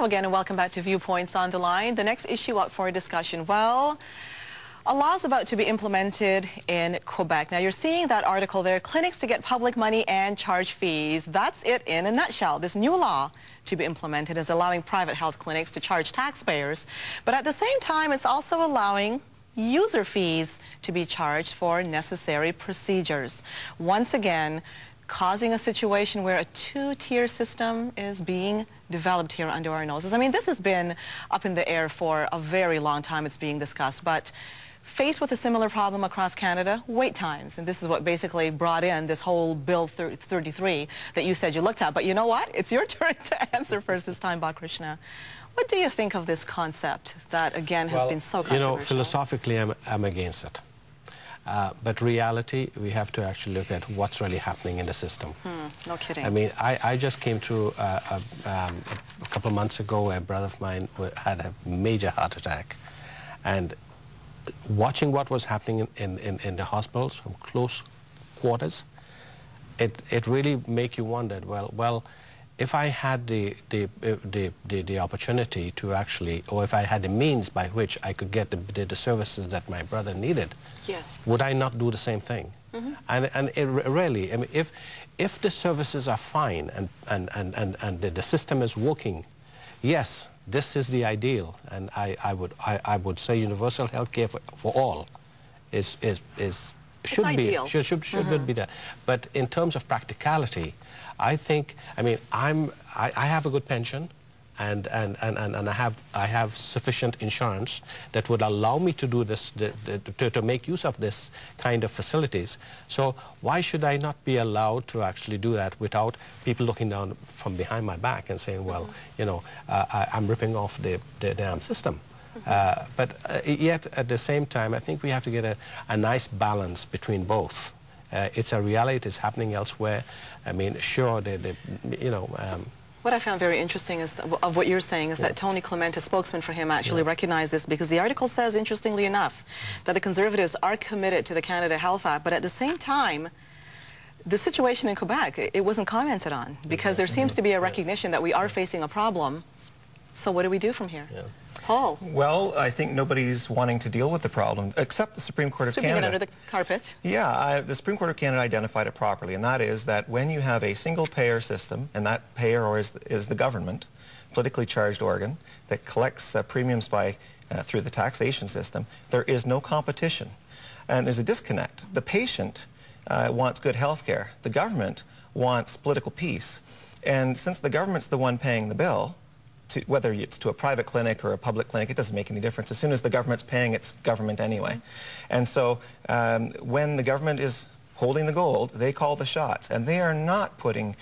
Hello again and welcome back to Viewpoints on the Line. The next issue up for discussion, well, a law is about to be implemented in Quebec. Now you're seeing that article there, clinics to get public money and charge fees. That's it in a nutshell. This new law to be implemented is allowing private health clinics to charge taxpayers, but at the same time it's also allowing user fees to be charged for necessary procedures. Once again, causing a situation where a two-tier system is being developed here under our noses. I mean, this has been up in the air for a very long time. It's being discussed, but faced with a similar problem across Canada, wait times. And this is what basically brought in this whole Bill 33 that you said you looked at. But you know what? It's your turn to answer first this time, Krishna. What do you think of this concept that, again, has been so controversial? You know, philosophically, I'm against it. But reality, we have to actually look at what's really happening in the system. No kidding. I mean, I just came through a couple of months ago, a brother of mine had a major heart attack. And watching what was happening in the hospitals from close quarters, it really make you wonder, well, if I had the opportunity to actually, or if I had the means by which I could get the services that my brother needed, yes, would I not do the same thing? And it really, I mean, if the services are fine and the system is working, yes, this is the ideal, and I would say universal health care for all should be there. But in terms of practicality, I think, I mean, I have a good pension, and I have sufficient insurance that would allow me to do this, to make use of this kind of facilities. So why should I not be allowed to actually do that without people looking down from behind my back and saying, well, you know, I'm ripping off the damn system. But yet, at the same time, I think we have to get a nice balance between both. It's a reality, it's happening elsewhere. I mean, sure, you know... What I found very interesting is, of what you're saying is that Tony Clement, a spokesman for him, actually recognized this, because the article says, interestingly enough, that the Conservatives are committed to the Canada Health Act, but at the same time, the situation in Quebec, it wasn't commented on, because there seems to be a recognition that we are facing a problem. So what do we do from here? Paul? Well, I think nobody's wanting to deal with the problem, except the Supreme Court of Canada. Sweeping it under the carpet? Yeah, the Supreme Court of Canada identified it properly, and that is that when you have a single-payer system, and that payer is the government, politically charged organ, that collects premiums through the taxation system, there is no competition. And there's a disconnect. The patient wants good health care. The government wants political peace. And since the government's the one paying the bill, whether it's to a private clinic or a public clinic, it doesn't make any difference. As soon as the government's paying, it's government anyway. And so when the government is holding the gold, they call the shots. And they are not putting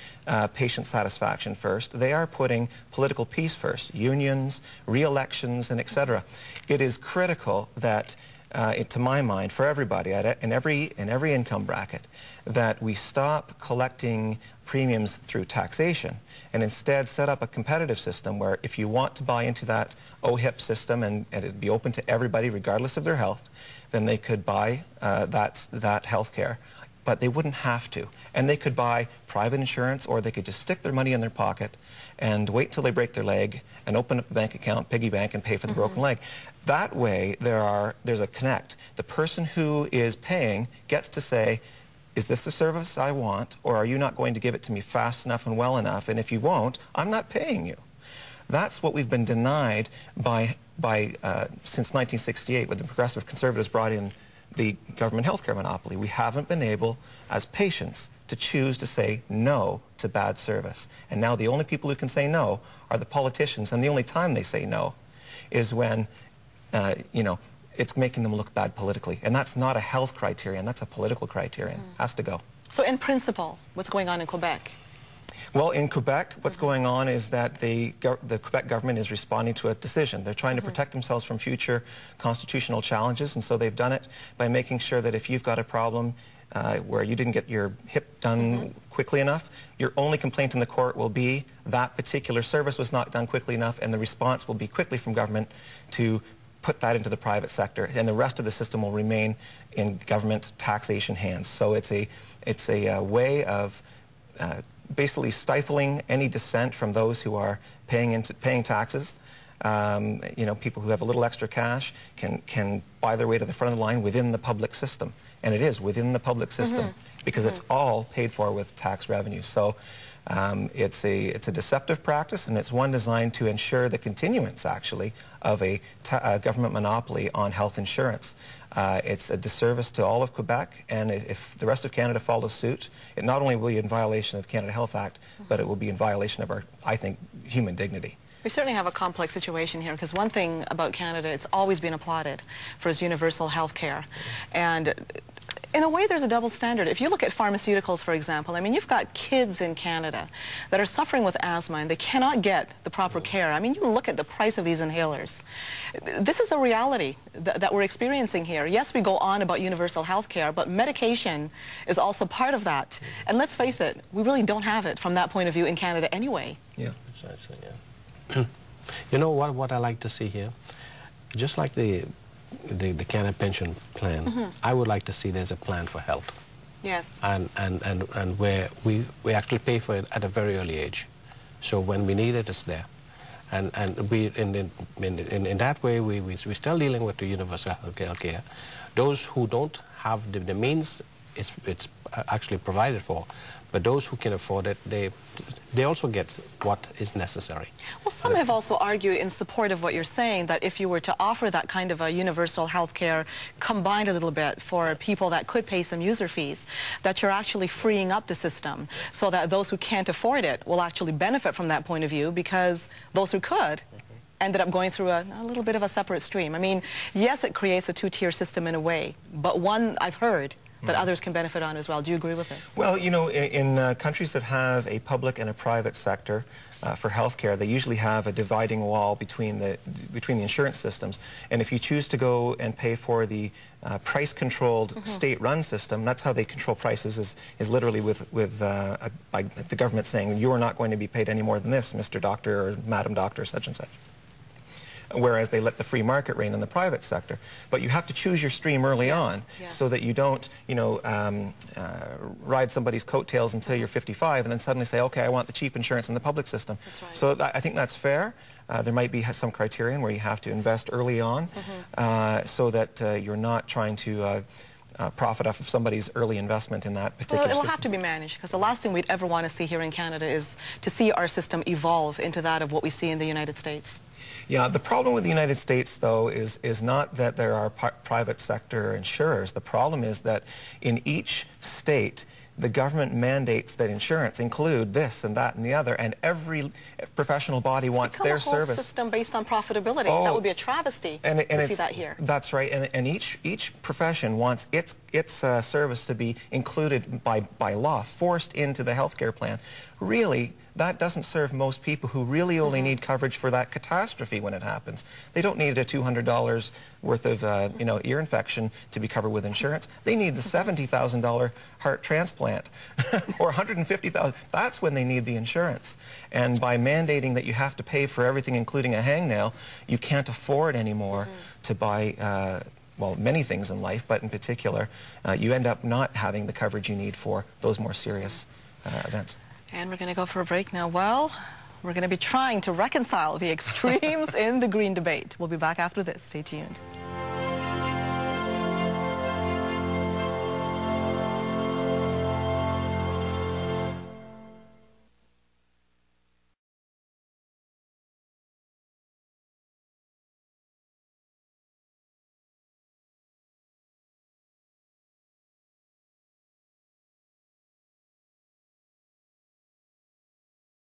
patient satisfaction first. They are putting political peace first, unions, re-elections, and etc. It is critical that, to my mind, for everybody in every income bracket, that we stop collecting premiums through taxation and instead set up a competitive system where if you want to buy into that OHIP system and it'd be open to everybody regardless of their health, then they could buy that health care, but they wouldn't have to. And they could buy private insurance, or they could just stick their money in their pocket and wait till they break their leg and open up a bank account, piggy bank, and pay for the broken leg. That way, there's a connect. The person who is paying gets to say, is this the service I want, or are you not going to give it to me fast enough and well enough? And if you won't, I'm not paying you. That's what we've been denied since 1968, when the Progressive Conservatives brought in the government healthcare monopoly. We haven't been able, as patients, to choose to say no to bad service. And now the only people who can say no are the politicians, and the only time they say no is when, you know, it's making them look bad politically. And that's not a health criterion, that's a political criterion. Has to go. So in principle, what's going on in Quebec? Well, in Quebec, what's going on is that the Quebec government is responding to a decision. They're trying to protect themselves from future constitutional challenges, and so they've done it by making sure that if you've got a problem where you didn't get your hip done quickly enough, your only complaint in the court will be that particular service was not done quickly enough, and the response will be quickly from government to put that into the private sector, and the rest of the system will remain in government taxation hands. So it's a way of basically stifling any dissent from those who are paying taxes. You know, people who have a little extra cash can buy their way to the front of the line within the public system. And it is within the public system because it's all paid for with tax revenue. So it's a deceptive practice, and it's one designed to ensure the continuance, actually, of a government monopoly on health insurance. It's a disservice to all of Quebec, and if the rest of Canada follows suit, it not only will be in violation of the Canada Health Act, but it will be in violation of our, I think, human dignity. We certainly have a complex situation here, because one thing about Canada, it's always been applauded for its universal health care. And in a way, there's a double standard. If you look at pharmaceuticals, for example, I mean, you've got kids in Canada that are suffering with asthma and they cannot get the proper care. I mean, you look at the price of these inhalers. This is a reality that we're experiencing here. Yes, we go on about universal health care, but medication is also part of that. And let's face it, we really don't have it from that point of view in Canada anyway. Yeah. Precisely, yeah. You know what I like to see here? Just like the Canada Pension Plan, I would like to see there's a plan for health. Yes. And where we actually pay for it at a very early age. So when we need it, it's there. And we, in that way, we're still dealing with the universal health care. Those who don't have the means, it's actually provided for. But those who can afford it, they also get what is necessary. Well, some have also argued in support of what you're saying, that if you were to offer that kind of a universal health care combined a little bit for people that could pay some user fees, that you're actually freeing up the system so that those who can't afford it will actually benefit from that point of view, because those who could ended up going through a little bit of a separate stream. I mean, yes, it creates a two-tier system in a way, but one I've heard that others can benefit on as well. Do you agree with this? Well, you know, in countries that have a public and a private sector for healthcare, they usually have a dividing wall between the insurance systems. And if you choose to go and pay for the price-controlled state-run system, that's how they control prices, is literally by the government saying, you are not going to be paid any more than this, Mr. Doctor or Madam Doctor, such and such. Whereas they let the free market reign in the private sector. But you have to choose your stream early on so that you don't, you know, ride somebody's coattails until you're 55 and then suddenly say, okay, I want the cheap insurance in the public system. That's right. So I think that's fair. There might be some criterion where you have to invest early on so that you're not trying to profit off of somebody's early investment in that particular system. It will have to be managed, because the last thing we'd ever want to see here in Canada is to see our system evolve into that of what we see in the United States. Yeah, the problem with the United States, though, is not that there are private sector insurers. The problem is that in each state, the government mandates that insurance include this and that and the other, and every professional body wants their service. It's become a whole system based on profitability. Oh, that would be a travesty to see that here. That's right, and each profession wants its service to be included by law, forced into the healthcare plan. Really, that doesn't serve most people who really only need coverage for that catastrophe when it happens. They don't need a $200 worth of you know, ear infection to be covered with insurance. They need the $70,000 heart transplant or $150,000. That's when they need the insurance. And by mandating that you have to pay for everything, including a hangnail, you can't afford anymore to buy well, many things in life, but in particular, you end up not having the coverage you need for those more serious events. And we're going to go for a break now. Well, we're going to be trying to reconcile the extremes in the Green debate. We'll be back after this. Stay tuned.